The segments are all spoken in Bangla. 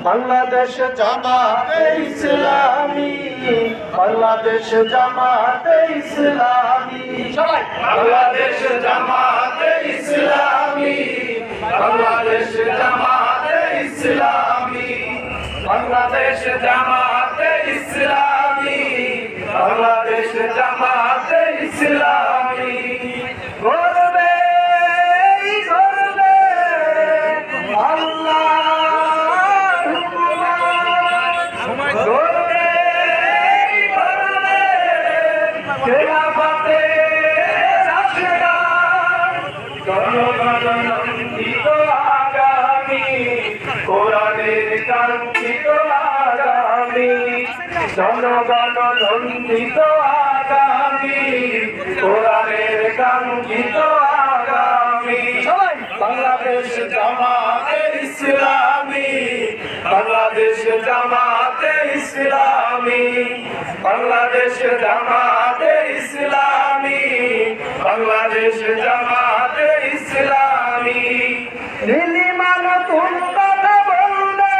বাংলাদেশ জামাতে ইসলামী, বাংলাদেশ জামাতে ইসলামী, সবাই বাংলাদেশ জামাতে ইসলামী, বাংলাদেশ জামাতে ইসলামী, বাংলাদেশ জামাতে ইসলামী, বাংলাদেশ জামাতে ইসলামী। গর্বে গর্বে আল্লাহু আকবার, গর্বে গর্বে খেলাফতে রাশেদান, জনগণ নন্দিত আগামী, কোরআনের কাঙ্ক্ষিত আগামী, জনগণ নন্দিত আগামী, কোরআনের কাঙ্ক্ষিত আগামী। বাংলাদেশ জামাতে ইসলামী, বাংলাদেশ জামাতে ইসলামী, বাংলাদেশ জামাতে ইসলামী, বাংলাদেশ জামাতে ইসলামী। নীলিমা নতুন কথা বলবে,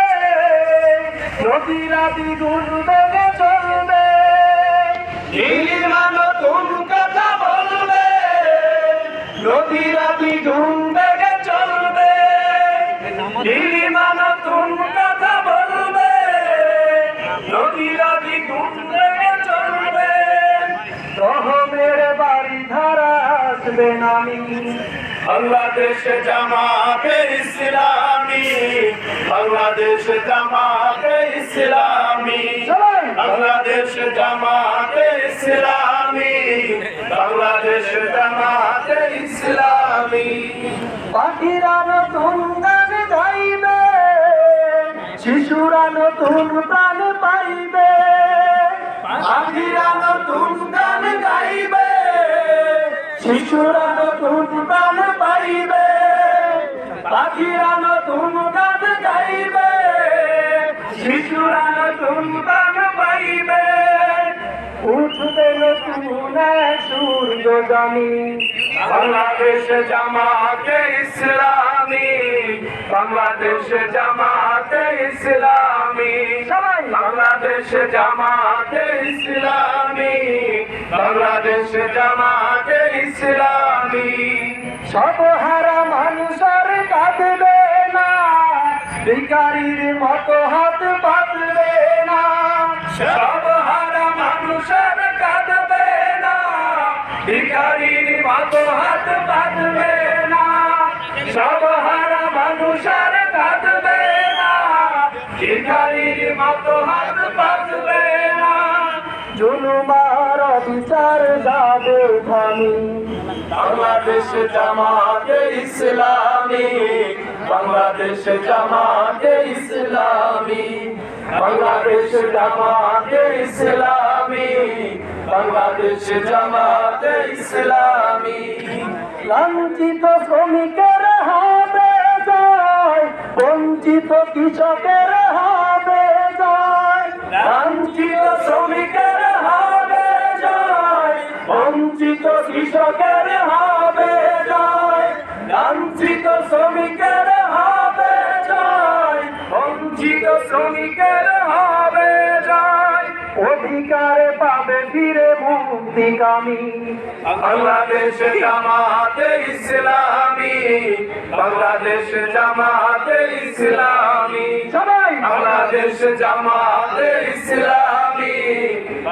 নদীরা দ্বিগুণ বেগে চলবে। নীলিমা নতুন কথা বলবে, নদীরা দ্বিগুণ বেগে চলবে। নীলিমা নতুন কথা বলবে, নদীরা দ্বিগুণ বেগে চলবে। রহমের বাড়ি ধারা আসবে নামি, বাংলাদেশ জামাতে ইসলামী, বাংলাদেশ জামাতে ইসলামী, বাংলাদেশ জামাতে ইসলামী, বাংলাদেশ জামাতে ইসলামী। পাখিরা নতুন গান গাইবে, শিশুরা নতুন প্রাণ পাইবে। পাখিরা নতুন গান গাইবে, শিশুরা নতুন প্রাণ পাইবে। পাখিরা নতুন গান গাইবে, শিশুরা নতুন প্রাণ পাইবে। উঠবে নতুন সূর্য জানি, বাংলাদেশ জামাতে ইসলামী, বাংলাদেশ জামাতে ইসলামী, বাংলাদেশ জামাতে ইসলামী, বাংলাদেশ জামাতে ইসলামী। সর্বহারা মানুষের কাঁদবে না, ভিখারির মতো হাত পাতবে না। সর্বহারা মানুষের কাঁদবে না, ভিখারির মতো হাত পাতবে না। সর্বহারা মানুষের কাঁদবে না, ভিখারির মতো হাত পাতবে না। জুলুমার বিচার যাবে থামি, বাংলাদেশ জামাতে ইসলামী, বাংলাদেশ জামাতে ইসলামী, বাংলাদেশ জামাতে ইসলামী, বাংলাদেশ জামাতে ইসলামী। লাঞ্ছিত শ্রমিকের হবে জয়, বঞ্চিত কৃষকের হবে জয়। লাঞ্ছিত শ্রমিকের হবে জয়, বঞ্চিত কৃষকের হবে জয়। লাঞ্ছিত শ্রমিকের হবে জয়, বঞ্চিত শ্রমিকের হবে জয়। অধিকার পাবে ফিরে মুক্তিকামী, বাংলাদেশ জামাতে ইসলামী, বাংলাদেশ জামাতে ইসলামী, সবাই বাংলাদেশ জামাতে ইসলামী,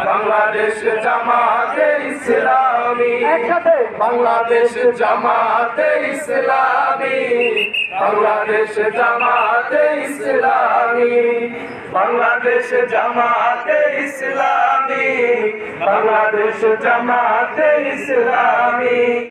বাংলাদেশ জামাতে ইসলামী, একসাথে বাংলাদেশ জামাতে ইসলামী, বাংলাদেশ জামাতে ইসলামী, বাংলাদেশ জামাতে ইসলামী, বাংলাদেশ জামাতে ইসলামী।